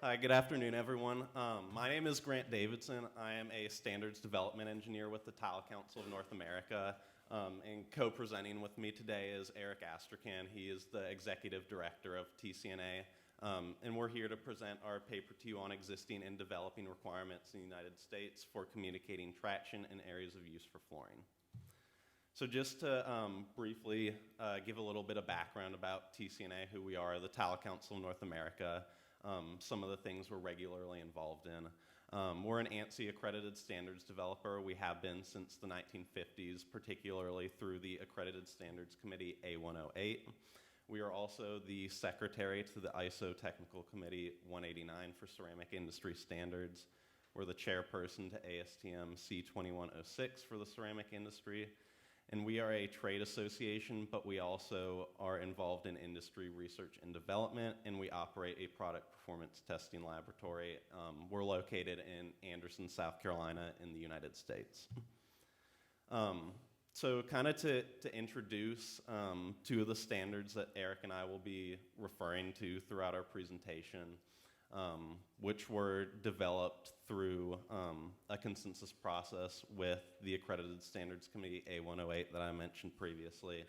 Hi, good afternoon, everyone. My name is Grant Davidson. I am a standards development engineer with the Tile Council of North America. And co-presenting with me today is Eric Astrachan. He is the executive director of TCNA. And we're here to present our paper to you on existing and developing requirements in the United States for communicating traction in areas of use for flooring. So just to briefly give a little bit of background about TCNA, who we are, the Tile Council of North America, some of the things we're regularly involved in. We're an ANSI accredited standards developer. We have been since the 1950s, particularly through the Accredited Standards Committee A108. We are also the secretary to the ISO Technical Committee 189 for ceramic industry standards. We're the chairperson to ASTM C2106 for the ceramic industry. And we are a trade association, but we also are involved in industry research and development, and we operate a product performance testing laboratory. We're located in Anderson, South Carolina in the United States. So kind of to introduce two of the standards that Eric and I will be referring to throughout our presentation, which were developed through a consensus process with the Accredited Standards Committee A108 that I mentioned previously.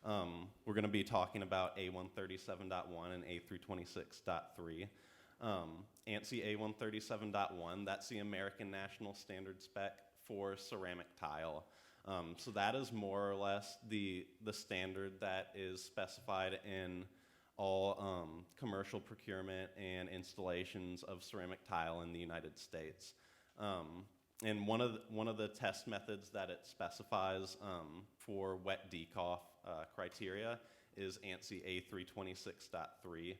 We're going to be talking about A137.1 and A326.3. ANSI A137.1, that's the American National Standard Spec for ceramic tile. So that is more or less the standard that is specified in all commercial procurement and installations of ceramic tile in the United States. And one of the test methods that it specifies for wet decoff criteria is ANSI A326.3.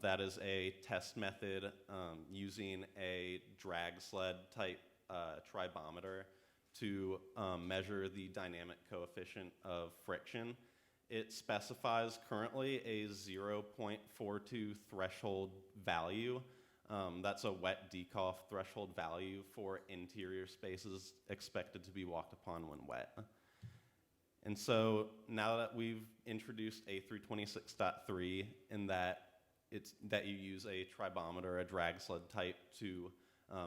That is a test method using a drag sled type tribometer to measure the dynamic coefficient of friction. It specifies currently a 0.42 threshold value. That's a wet decoff threshold value for interior spaces expected to be walked upon when wet. And so now that we've introduced A326.3 in that you use a tribometer, a drag sled type to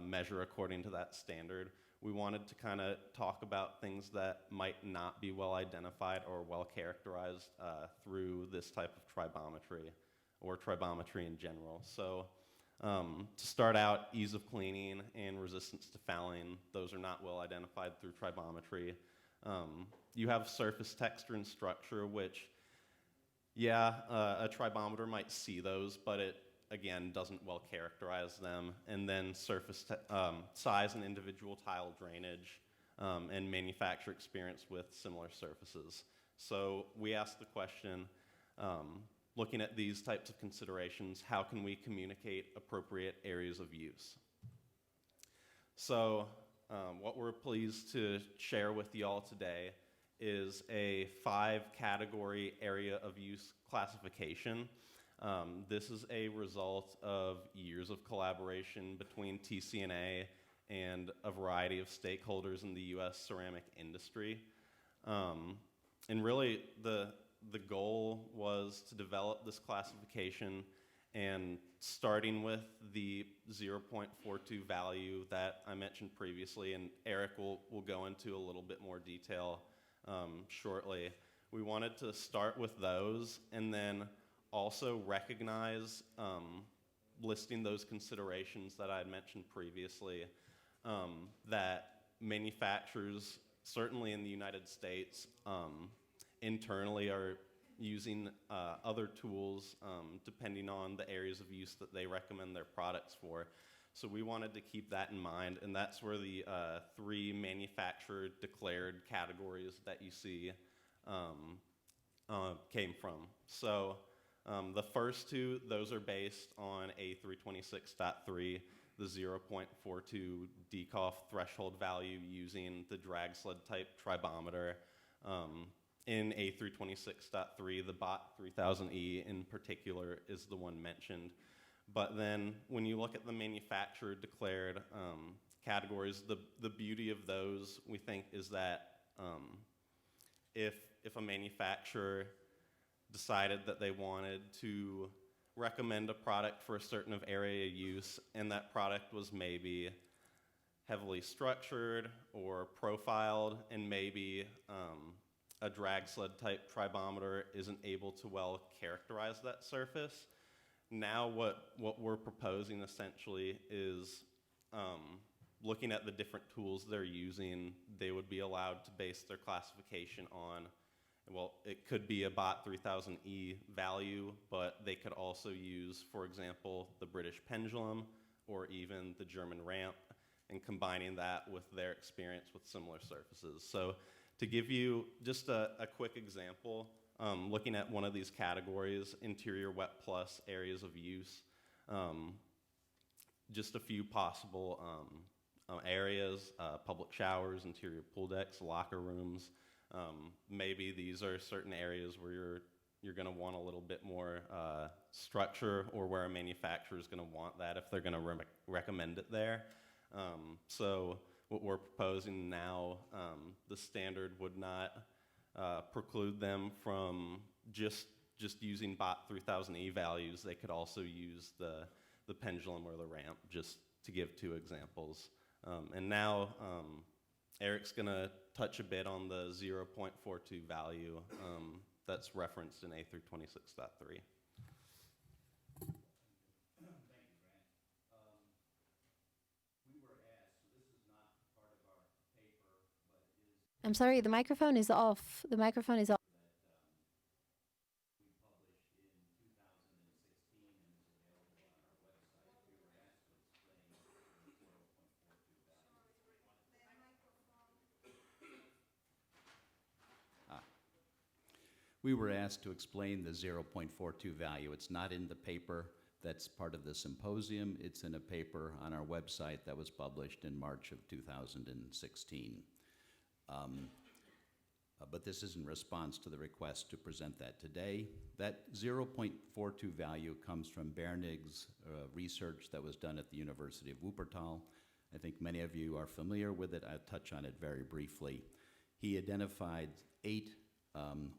measure according to that standard, we wanted to kind of talk about things that might not be well identified or well characterized through this type of tribometry or tribometry in general. So to start out, ease of cleaning and resistance to fouling, those are not well identified through tribometry. You have surface texture and structure, which, a tribometer might see those, but it again doesn't well characterize them. And then surface size and individual tile drainage and manufacturer experience with similar surfaces. So we asked the question, looking at these types of considerations, how can we communicate appropriate areas of use? So what we're pleased to share with you all today is a 5-category area of use classification. This is a result of years of collaboration between TCNA and a variety of stakeholders in the U.S. ceramic industry. And really, the goal was to develop this classification, and starting with the 0.42 value that I mentioned previously, and Eric will go into a little bit more detail shortly. We wanted to start with those and then also recognize, listing those considerations that I had mentioned previously, that manufacturers, certainly in the United States, internally are using other tools depending on the areas of use that they recommend their products for. So we wanted to keep that in mind, and that's where the 3 manufacturer declared categories that you see came from. So the first 2, those are based on A326.3, the 0.42 decoff threshold value using the drag sled type tribometer. In A326.3, the BOT 3000E in particular is the one mentioned. But then when you look at the manufacturer declared categories, the beauty of those, we think, is that if a manufacturer decided that they wanted to recommend a product for a certain area use, and that product was maybe heavily structured or profiled, and maybe a drag sled type tribometer isn't able to well characterize that surface. Now what we're proposing essentially is looking at the different tools they're using. They would be allowed to base their classification on, well, it could be a BOT 3000E value, but they could also use, for example, the British pendulum or even the German ramp, and combining that with their experience with similar surfaces. So to give you just a quick example, looking at one of these categories, interior wet plus areas of use, just a few possible areas, public showers, interior pool decks, locker rooms. Maybe these are certain areas where you're going to want a little bit more structure, or where a manufacturer is going to want that if they're going to recommend it there. So what we're proposing now, the standard would not preclude them from just using BOT 3000E values. They could also use the pendulum or the ramp, just to give two examples. And now Eric's going to touch a bit on the 0.42 value that's referenced in A through 26.3. I'm sorry, the microphone is off. The microphone is off. We were asked to explain the 0.42 value. It's not in the paper that's part of the symposium. It's in a paper on our website that was published in March of 2016. But this is in response to the request to present that today. That 0.42 value comes from Bernig's research that was done at the University of Wuppertal. I think many of you are familiar with it. I'll touch on it very briefly. He identified 8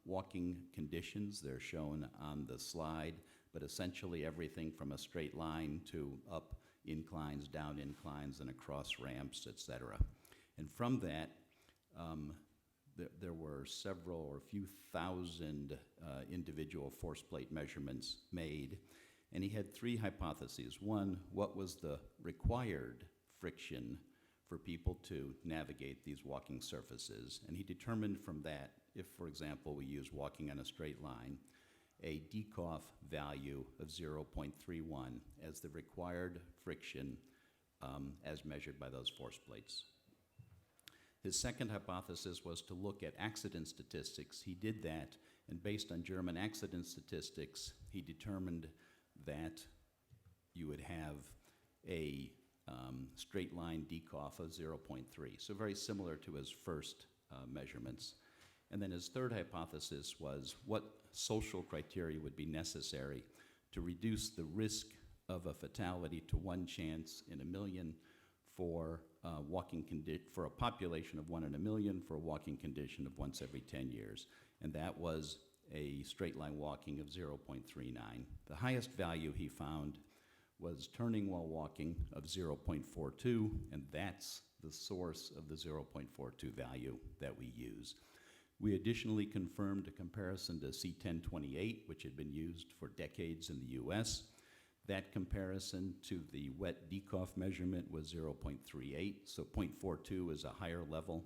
walking conditions. They're shown on the slide, but essentially everything from a straight line to up inclines, down inclines, and across ramps, etc. And from that, there were several or a few thousand individual force plate measurements made, and he had 3 hypotheses. One, what was the required friction for people to navigate these walking surfaces? And he determined from that, if, for example, we use walking on a straight line, a Dekoff value of 0.31 as the required friction as measured by those force plates. His second hypothesis was to look at accident statistics. He did that, and based on German accident statistics, he determined that you would have a straight line Dekoff of 0.3, so very similar to his first measurements. And then his third hypothesis was what social criteria would be necessary to reduce the risk of a fatality to 1 chance in a million for for a population of 1 in a million for a walking condition of once every 10 years. And that was a straight line walking of 0.39. The highest value he found was turning while walking of 0.42, and that's the source of the 0.42 value that we use. We additionally confirmed a comparison to C1028, which had been used for decades in the US. That comparison to the wet Dekoff measurement was 0.38, so 0.42 is a higher level.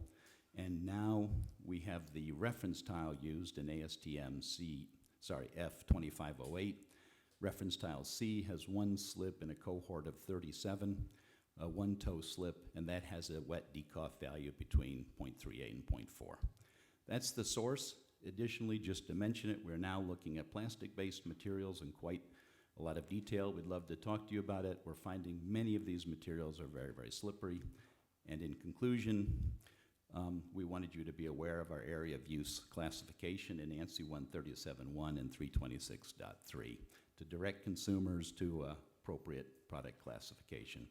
And now we have the reference tile used in ASTM F2508. Reference tile C has 1 slip in a cohort of 37, a 1-toe slip, and that has a wet Dekoff value between 0.38 and 0.4. That's the source. Additionally, just to mention it, we're now looking at plastic-based materials in quite a lot of detail. We'd love to talk to you about it. We're finding many of these materials are very, very slippery. And in conclusion, we wanted you to be aware of our area of use classification in ANSI 137.1 and 326.3 to direct consumers to appropriate product classification.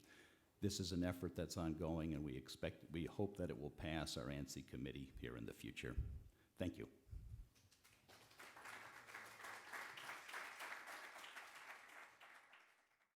This is an effort that's ongoing, and we hope that it will pass our ANSI committee here in the future. Thank you.